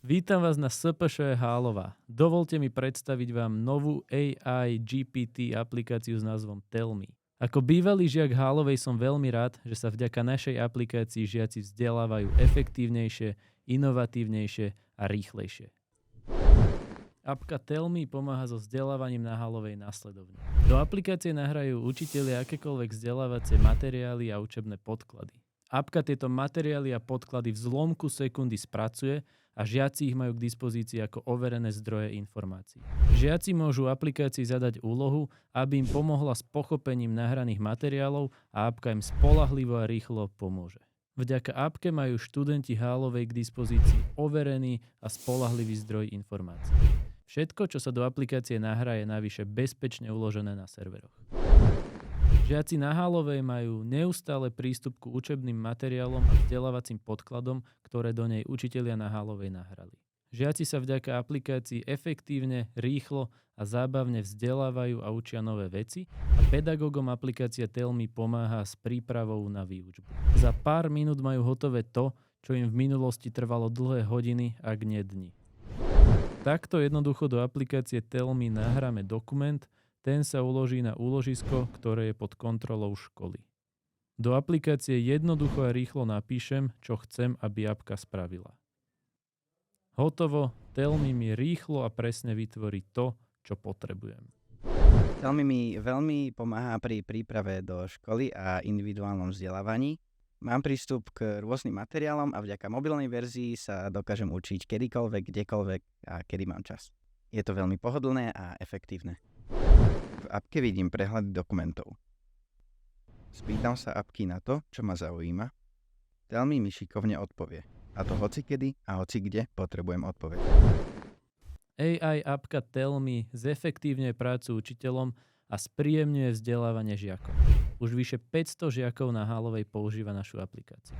Vítam vás na SPŠ Hálova. Dovolte mi predstaviť vám novú AI GPT aplikáciu s názvom Tellme. Ako bývalý žiak Hálovej som veľmi rád, že sa vďaka našej aplikácii žiaci vzdelávajú efektívnejšie, inovatívnejšie a rýchlejšie. Apka Tellme pomáha so vzdelávaním na Hálovej následovne. Do aplikácie nahrajú učitelia akékoľvek vzdelávacie materiály a učebné podklady. Apka tieto materiály a podklady v zlomku sekundy spracuje a žiaci ich majú k dispozícii ako overené zdroje informácií. Žiaci môžu aplikácii zadať úlohu, aby im pomohla s pochopením nahraných materiálov a apka im spoľahlivo a rýchlo pomôže. Vďaka apke majú študenti Hálovej k dispozícii overený a spoľahlivý zdroj informácií. Všetko, čo sa do aplikácie nahrá, je navyše bezpečne uložené na serveroch. Žiaci na Hálovej majú neustále prístup ku učebným materiálom a vzdelávacím podkladom, ktoré do nej učitelia na Hálovej nahrali. Žiaci sa vďaka aplikácii efektívne, rýchlo a zábavne vzdelávajú a učia nové veci a pedagógom aplikácia Tellme pomáha s prípravou na výučbu. Za pár minút majú hotové to, čo im v minulosti trvalo dlhé hodiny, ak nie dni. Takto jednoducho do aplikácie Tellme nahráme dokument, ten sa uloží na úložisko, ktoré je pod kontrolou školy. Do aplikácie jednoducho a rýchlo napíšem, čo chcem, aby apka spravila. Hotovo, Tellme mi rýchlo a presne vytvorí to, čo potrebujem. Tellme mi veľmi pomáha pri príprave do školy a individuálnom vzdelávaní. Mám prístup k rôznym materiálom a vďaka mobilnej verzii sa dokážem učiť kedykoľvek, kdekoľvek a kedy mám čas. Je to veľmi pohodlné a efektívne. V apke vidím prehľady dokumentov. Spýtam sa apky na to, čo ma zaujíma. Tellme mi šikovne odpovie. A to hocikedy a hocikde potrebujem odpoveď. AI apka Tellme zefektívňuje prácu učiteľom a spríjemňuje vzdelávanie žiakov. Už vyše 500 žiakov na Hálovej používa našu aplikáciu.